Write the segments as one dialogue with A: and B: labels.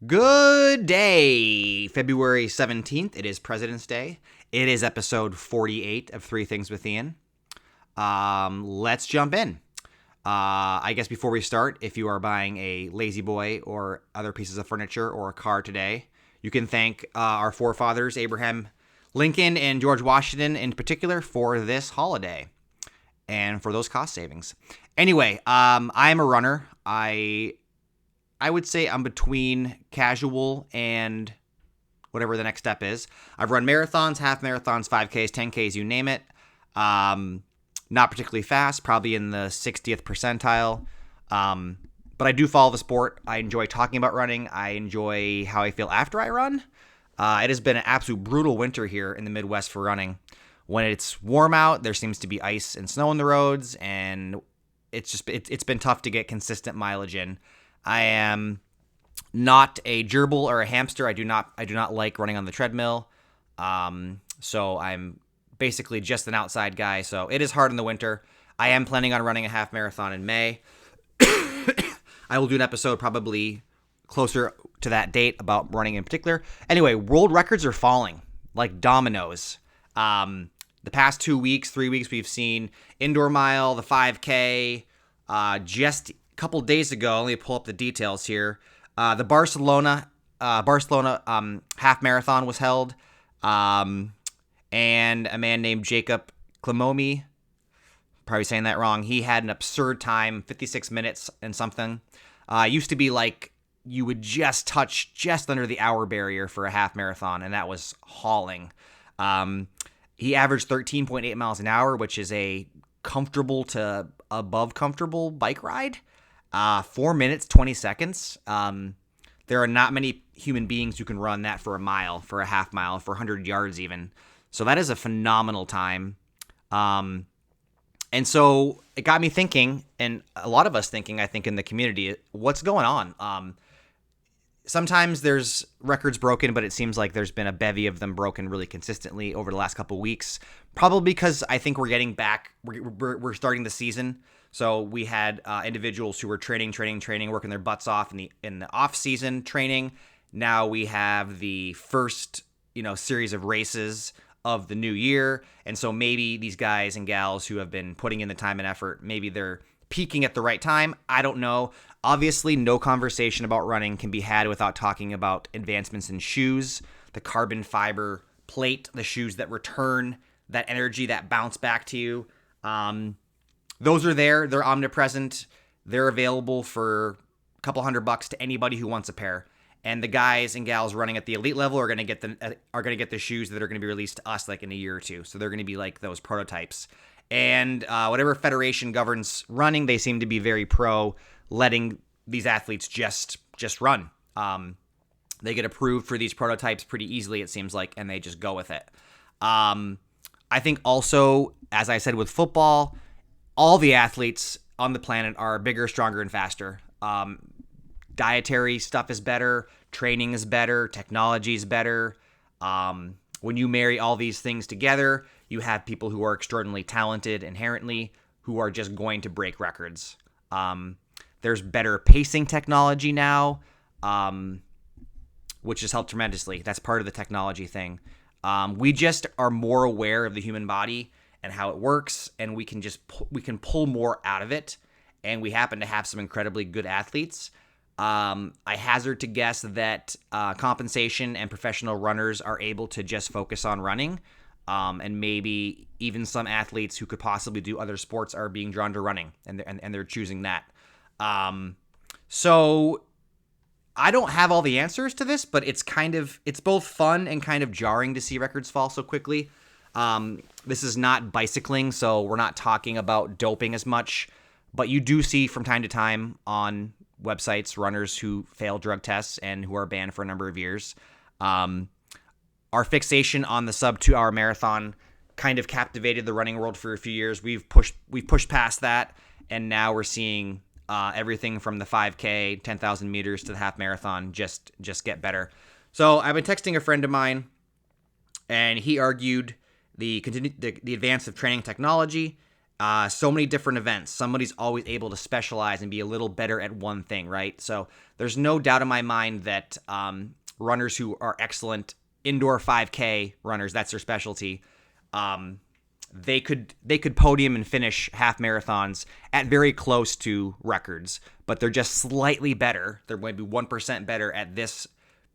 A: Good day, February 17th. It is President's Day. It is episode 48 of Three Things with Ian. Let's jump in. I guess before we start, if you are buying a Lazy Boy or other pieces of furniture or a car today, you can thank our forefathers, Abraham Lincoln and George Washington in particular, for this holiday and for those cost savings. Anyway, I am a runner. I would say I'm between casual and whatever the next step is. I've run marathons, half marathons, 5Ks, 10Ks, you name it. Not particularly fast, probably in the 60th percentile. But I do follow the sport. I enjoy talking about running. I enjoy how I feel after I run. It has been an absolute brutal winter here in the Midwest for running. When it's warm out, there seems to be ice and snow on the roads, and it's been tough to get consistent mileage in. I am not a gerbil or a hamster. I do not like running on the treadmill. So I'm basically just an outside guy. So it is hard in the winter. I am planning on running a half marathon in May. I will do an episode probably closer to that date about running in particular. Anyway, world records are falling like dominoes. The past 3 weeks, we've seen indoor mile, the 5K. Just a couple days ago, let me pull up the details here. The Barcelona half marathon was held, and a man named Jacob Klemomi, probably saying that wrong, he had an absurd time, 56 minutes and something. Used to be like you would just touch just under the hour barrier for a half marathon, and that was hauling. He averaged 13.8 miles an hour, which is a comfortable to above comfortable bike ride. 4 minutes, 20 seconds. There are not many human beings who can run that for a mile, for a half mile, for 100 yards even. So that is a phenomenal time. And so it got me thinking, and a lot of us thinking, I think, in the community, what's going on? Sometimes there's records broken, but it seems like there's been a bevy of them broken really consistently over the last couple weeks. Probably because I think we're getting back. We're starting the season. So we had individuals who were training, working their butts off in the off season training. Now we have the first, series of races of the new year. And so maybe these guys and gals who have been putting in the time and effort, maybe they're peaking at the right time. I don't know. Obviously, no conversation about running can be had without talking about advancements in shoes, the carbon fiber plate, the shoes that return that energy, that bounce back to you. Those are there. They're omnipresent. They're available for a couple $100 to anybody who wants a pair. And the guys and gals running at the elite level are going to get the shoes that are going to be released to us like in a year or two. So they're going to be like those prototypes. And whatever federation governs running, they seem to be very pro letting these athletes just run. They get approved for these prototypes pretty easily, it seems like, and they just go with it. I think also, as I said with football, all the athletes on the planet are bigger, stronger, and faster. Dietary stuff is better. Training is better. Technology is better. When you marry all these things together, you have people who are extraordinarily talented inherently who are just going to break records. There's better pacing technology now, which has helped tremendously. That's part of the technology thing. We just are more aware of the human body and how it works, and we can pull more out of it. And we happen to have some incredibly good athletes. I hazard to guess that compensation and professional runners are able to just focus on running, and maybe even some athletes who could possibly do other sports are being drawn to running, and they're choosing that. So I don't have all the answers to this, but it's both fun and kind of jarring to see records fall so quickly. This is not bicycling, so we're not talking about doping as much, but you do see from time to time on websites runners who fail drug tests and who are banned for a number of years. Our fixation on the sub 2 hour marathon kind of captivated the running world for a few years. We've pushed past that, and now we're seeing everything from the 5K, 10,000 meters to the half marathon just get better. So I've been texting a friend of mine, and he argued the advance of training technology So many different events. Somebody's always able to specialize and be a little better at one thing, right? So there's no doubt in my mind that runners who are excellent indoor 5K runners, that's their specialty. They could podium and finish half marathons at very close to records, but they're just slightly better. They're maybe 1% better at this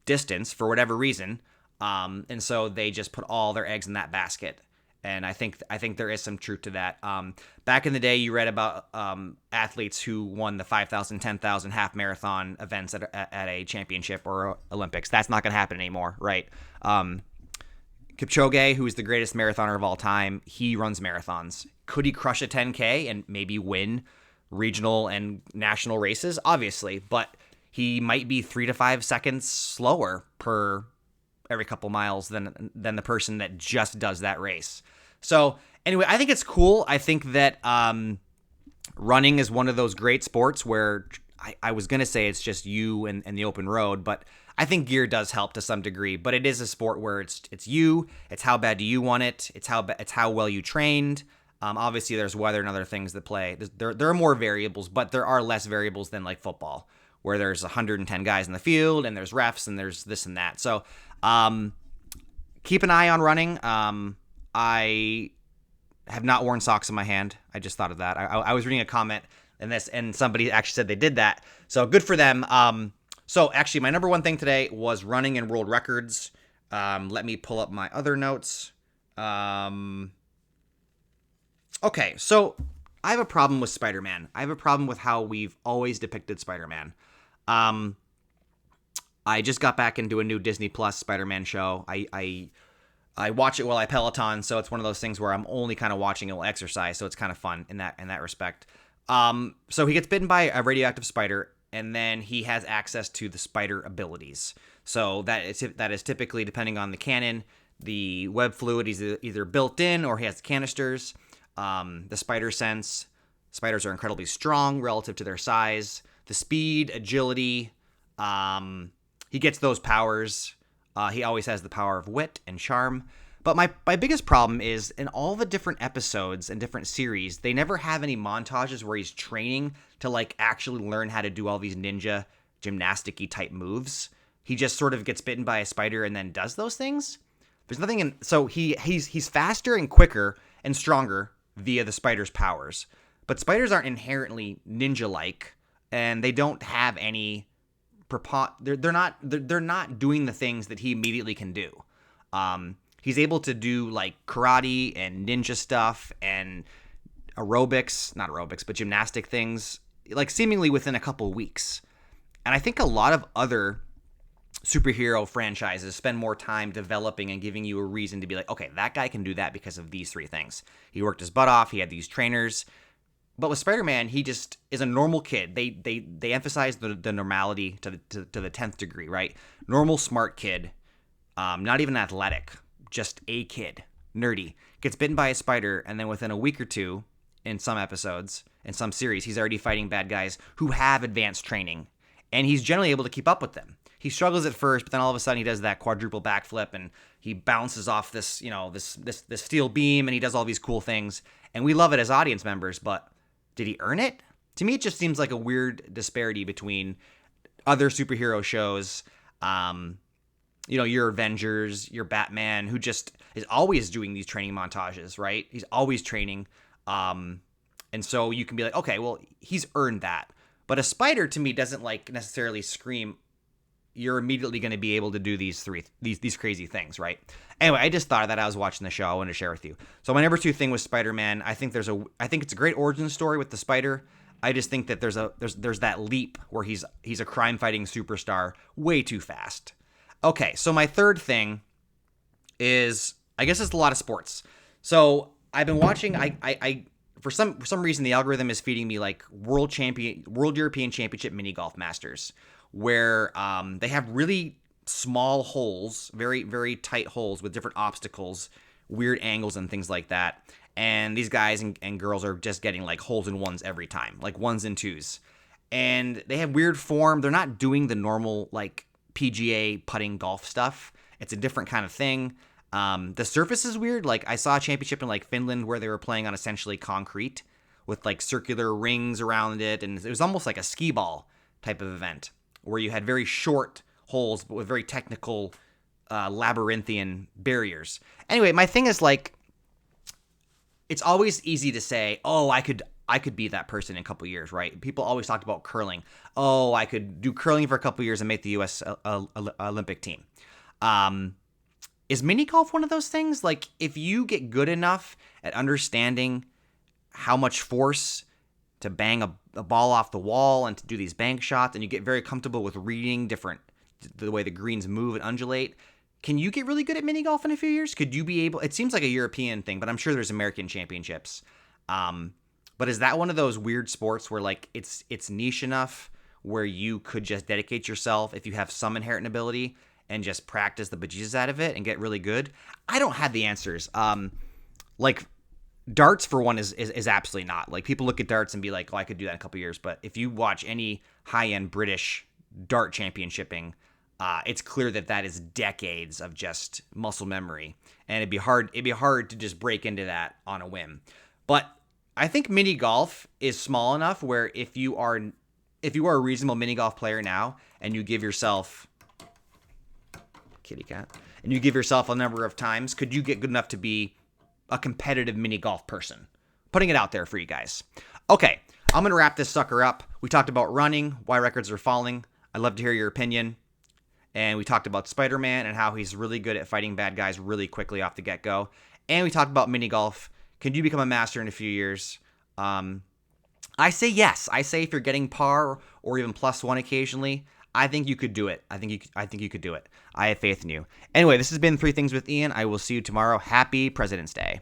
A: distance for whatever reason, and so they just put all their eggs in that basket. And I think there is some truth to that. Back in the day, you read about athletes who won the 5,000, 10,000 half marathon events at a championship or Olympics. That's not going to happen anymore, right? Kipchoge, who is the greatest marathoner of all time, he runs marathons. Could he crush a 10K and maybe win regional and national races? Obviously, but he might be 3 to 5 seconds slower per every couple miles than the person that just does that race. So anyway, I think it's cool. I think that running is one of those great sports where I was going to say it's just you and the open road, but I think gear does help to some degree. But it is a sport where it's you, it's how bad do you want it, it's how well you trained. Obviously, there's weather and other things that play. There are more variables, but there are less variables than like football, where there's 110 guys in the field and there's refs and there's this and that. So keep an eye on running. I have not worn socks in my hand. I just thought of that. I was reading a comment and somebody actually said they did that. So good for them. So actually, my number one thing today was running and world records. Let me pull up my other notes. Okay, so I have a problem with Spider-Man. I have a problem with how we've always depicted Spider-Man. I just got back into a new Disney Plus Spider-Man show. I watch it while I Peloton, so it's one of those things where I'm only kind of watching it while exercise, so it's kind of fun in that respect. So he gets bitten by a radioactive spider, and then he has access to the spider abilities. So that is typically, depending on the canon, the web fluid is either built in or he has canisters. The spider sense. Spiders are incredibly strong relative to their size. The speed, agility. He gets those powers. He always has the power of wit and charm. But my biggest problem is in all the different episodes and different series, they never have any montages where he's training to like actually learn how to do all these ninja gymnastic-y type moves. He just sort of gets bitten by a spider and then does those things. There's nothing in, so he's faster and quicker and stronger via the spider's powers. But spiders aren't inherently ninja-like, and they don't have any they're not doing the things that he immediately can do. He's able to do like karate and ninja stuff and not aerobics, but gymnastic things, like seemingly within a couple weeks. And I think a lot of other superhero franchises spend more time developing and giving you a reason to be like, okay, that guy can do that because of these 3 things. He worked his butt off. He had these trainers. But with Spider-Man, he just is a normal kid. They emphasize the normality to the 10th degree, right? Normal, smart kid, not even athletic, just a kid, nerdy, gets bitten by a spider, and then within a week or two, in some episodes, in some series, he's already fighting bad guys who have advanced training, and he's generally able to keep up with them. He struggles at first, but then all of a sudden he does that quadruple backflip, and he bounces off this steel beam, and he does all these cool things, and we love it as audience members, but did he earn it? To me, it just seems like a weird disparity between other superhero shows, your Avengers, your Batman, who just is always doing these training montages, right? He's always training. And so you can be like, okay, well, he's earned that. But a spider, to me, doesn't like necessarily scream, you're immediately going to be able to do these crazy things, right? Anyway, I just thought of that. I was watching the show. I wanted to share with you. So my number 2 thing was Spider-Man. I think it's a great origin story with the spider. I just think that there's that leap where he's a crime-fighting superstar way too fast. Okay, so my third thing is, I guess it's a lot of sports. So I've been watching. I for some reason the algorithm is feeding me like World European Championship mini golf masters, where they have really small holes, very, very tight holes with different obstacles, weird angles and things like that. And these guys and girls are just getting like holes in ones every time, like 1s and 2s. And they have weird form. They're not doing the normal like PGA putting golf stuff. It's a different kind of thing. The surface is weird. Like I saw a championship in like Finland where they were playing on essentially concrete with like circular rings around it, and it was almost like a skee ball type of event where you had very short holes but with very technical labyrinthian barriers. Anyway, my thing is like, it's always easy to say, oh, I could be that person in a couple years, right? People always talked about curling. Oh, I could do curling for a couple years and make the U.S. Olympic team. Is mini golf one of those things? Like, if you get good enough at understanding how much force to bang a ball off the wall and to do these bank shots, and you get very comfortable with reading the way the greens move and undulate, can you get really good at mini golf in a few years? Could you be able? It seems like a European thing, but I'm sure there's American championships. But is that one of those weird sports where like it's niche enough where you could just dedicate yourself if you have some inherent ability and just practice the bejesus out of it and get really good? I don't have the answers. Like darts for one is absolutely not. Like people look at darts and be like, oh, I could do that in a couple years. But if you watch any high-end British dart championshiping, it's clear that is decades of just muscle memory, and it'd be hard to just break into that on a whim. But I think mini golf is small enough where if you are a reasonable mini golf player now and you give yourself kitty cat and you give yourself a number of times, could you get good enough to be a competitive mini golf person? Putting it out there for you guys. Okay, I'm going to wrap this sucker up. We talked about running, why records are falling. I'd love to hear your opinion. And we talked about Spiderman and how he's really good at fighting bad guys really quickly off the get-go. And we talked about mini golf. Can you become a master in a few years? I say yes. I say if you're getting par or even +1 occasionally, I think you could do it. I think you could do it. I have faith in you. Anyway, this has been 3 Things with Ian. I will see you tomorrow. Happy President's Day.